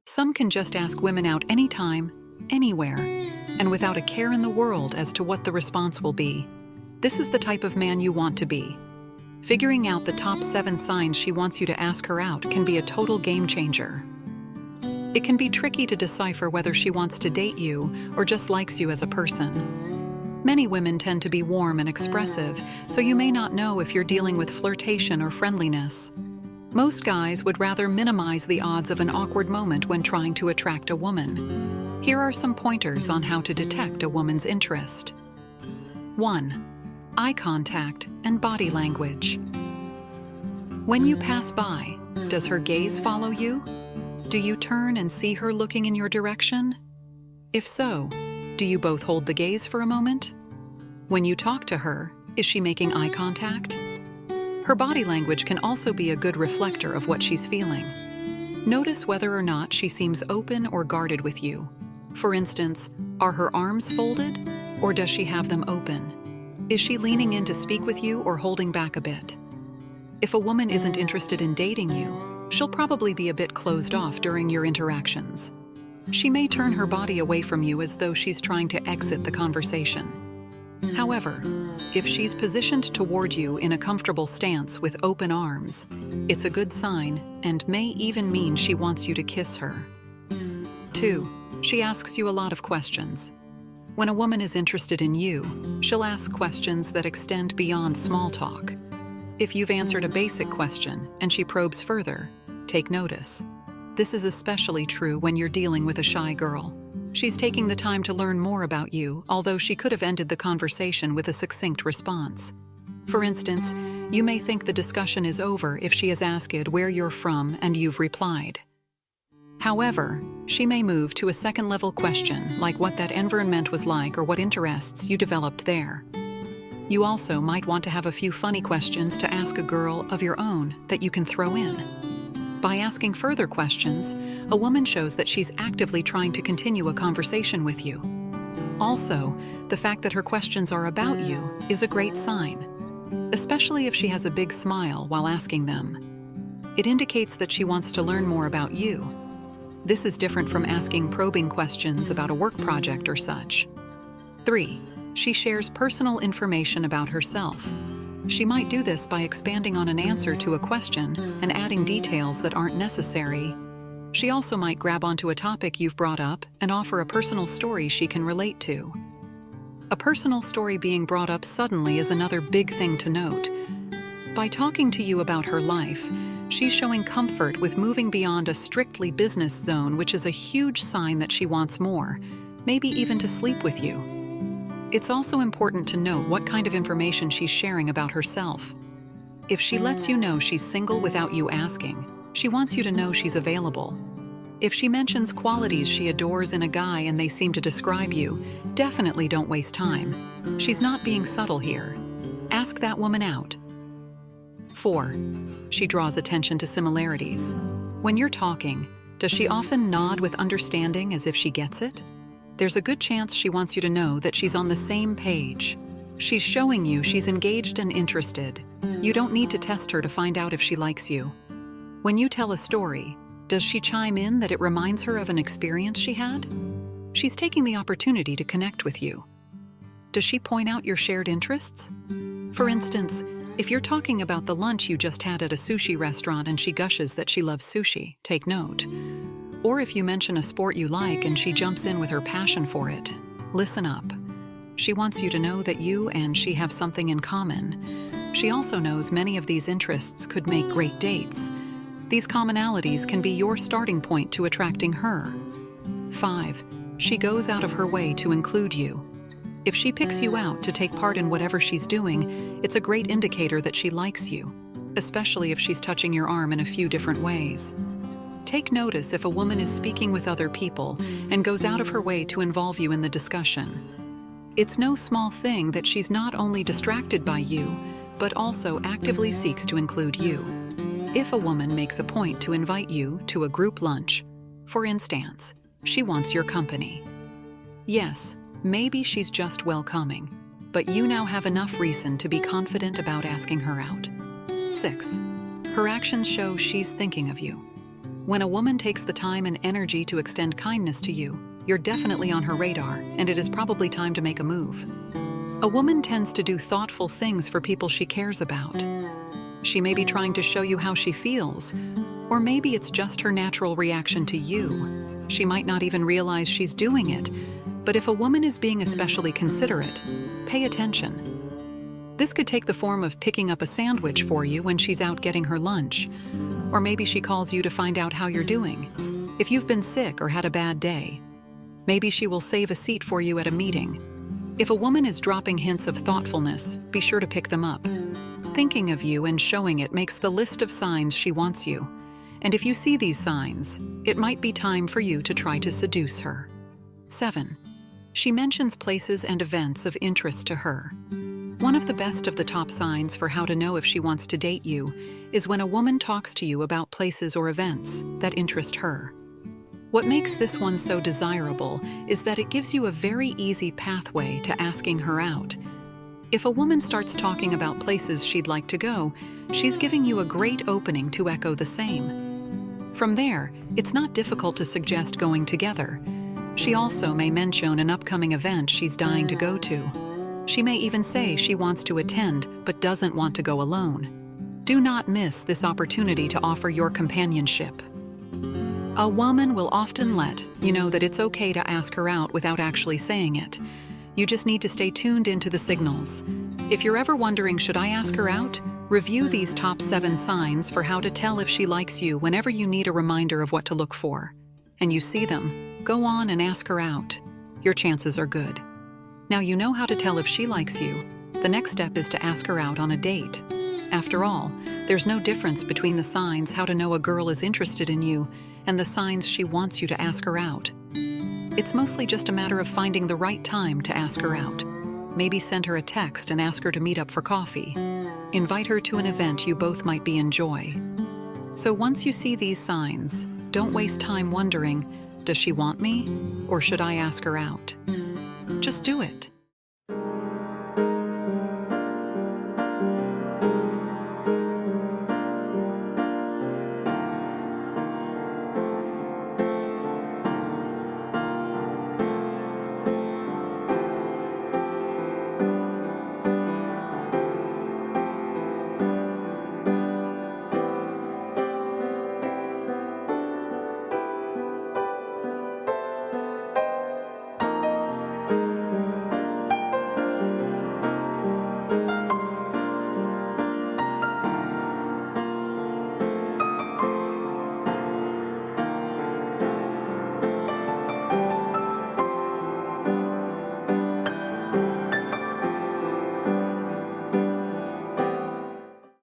Some can just ask women out anytime, anywhere, and without a care in the world as to what the response will be. This is the type of man you want to be. Figuring out the top 7 signs she wants you to ask her out can be a total game changer. It can be tricky to decipher whether she wants to date you or just likes you as a person. Many women tend to be warm and expressive, so you may not know if you're dealing with flirtation or friendliness. Most guys would rather minimize the odds of an awkward moment when trying to attract a woman. Here are some pointers on how to detect a woman's interest. 1. Eye contact and body language. When you pass by, does her gaze follow you? Do you turn and see her looking in your direction? If so, do you both hold the gaze for a moment? When you talk to her, is she making eye contact? Her body language can also be a good reflector of what she's feeling. Notice whether or not she seems open or guarded with you. For instance, are her arms folded, or does she have them open? Is she leaning in to speak with you or holding back a bit? If a woman isn't interested in dating you, she'll probably be a bit closed off during your interactions. She may turn her body away from you as though she's trying to exit the conversation. However, if she's positioned toward you in a comfortable stance with open arms, it's a good sign and may even mean she wants you to kiss her. 2. She asks you a lot of questions. When a woman is interested in you, she'll ask questions that extend beyond small talk. If you've answered a basic question and she probes further, take notice. This is especially true when you're dealing with a shy girl. She's taking the time to learn more about you, although she could have ended the conversation with a succinct response. For instance, you may think the discussion is over if she has asked where you're from and you've replied. However, she may move to a second-level question, like what that environment was like or what interests you developed there. You also might want to have a few funny questions to ask a girl of your own that you can throw in. By asking further questions, a woman shows that she's actively trying to continue a conversation with you. Also, the fact that her questions are about you is a great sign, especially if she has a big smile while asking them. It indicates that she wants to learn more about you. This is different from asking probing questions about a work project or such. 3. She shares personal information about herself. She might do this by expanding on an answer to a question and adding details that aren't necessary. She also might grab onto a topic you've brought up and offer a personal story she can relate to. A personal story being brought up suddenly is another big thing to note. By talking to you about her life, she's showing comfort with moving beyond a strictly business zone, which is a huge sign that she wants more, maybe even to sleep with you. It's also important to note what kind of information she's sharing about herself. If she lets you know she's single without you asking, she wants you to know she's available. If she mentions qualities she adores in a guy and they seem to describe you, definitely don't waste time. She's not being subtle here. Ask that woman out. 4. She draws attention to similarities. When you're talking, does she often nod with understanding as if she gets it? There's a good chance she wants you to know that she's on the same page. She's showing you she's engaged and interested. You don't need to test her to find out if she likes you. When you tell a story, does she chime in that it reminds her of an experience she had? She's taking the opportunity to connect with you. Does she point out your shared interests? For instance, if you're talking about the lunch you just had at a sushi restaurant and she gushes that she loves sushi, take note. Or if you mention a sport you like and she jumps in with her passion for it, listen up. She wants you to know that you and she have something in common. She also knows many of these interests could make great dates. These commonalities can be your starting point to attracting her. 5. She goes out of her way to include you. If she picks you out to take part in whatever she's doing, it's a great indicator that she likes you, especially if she's touching your arm in a few different ways. Take notice if a woman is speaking with other people and goes out of her way to involve you in the discussion. It's no small thing that she's not only distracted by you, but also actively seeks to include you. If a woman makes a point to invite you to a group lunch, for instance, she wants your company. Yes, maybe she's just welcoming, but you now have enough reason to be confident about asking her out. 6. Her actions show she's thinking of you. When a woman takes the time and energy to extend kindness to you, you're definitely on her radar, and it is probably time to make a move. A woman tends to do thoughtful things for people she cares about. She may be trying to show you how she feels, or maybe it's just her natural reaction to you. She might not even realize she's doing it, but if a woman is being especially considerate, pay attention. This could take the form of picking up a sandwich for you when she's out getting her lunch, or maybe she calls you to find out how you're doing. If you've been sick or had a bad day, maybe she will save a seat for you at a meeting. If a woman is dropping hints of thoughtfulness, be sure to pick them up. Thinking of you and showing it makes the list of signs she wants you. And if you see these signs, it might be time for you to try to seduce her. 7. She mentions places and events of interest to her. One of the best of the top signs for how to know if she wants to date you is when a woman talks to you about places or events that interest her. What makes this one so desirable is that it gives you a very easy pathway to asking her out. If a woman starts talking about places she'd like to go, she's giving you a great opening to echo the same. From there, it's not difficult to suggest going together. She also may mention an upcoming event she's dying to go to. She may even say she wants to attend but doesn't want to go alone. Do not miss this opportunity to offer your companionship. A woman will often let you know that it's okay to ask her out without actually saying it. You just need to stay tuned into the signals. If you're ever wondering, should I ask her out? Review these top 7 signs for how to tell if she likes you whenever you need a reminder of what to look for. And you see them, go on and ask her out. Your chances are good. Now you know how to tell if she likes you. The next step is to ask her out on a date. After all, there's no difference between the signs how to know a girl is interested in you and the signs she wants you to ask her out. It's mostly just a matter of finding the right time to ask her out. Maybe send her a text and ask her to meet up for coffee. Invite her to an event you both might enjoy. So once you see these signs, don't waste time wondering, does she want me? Or should I ask her out? Just do it.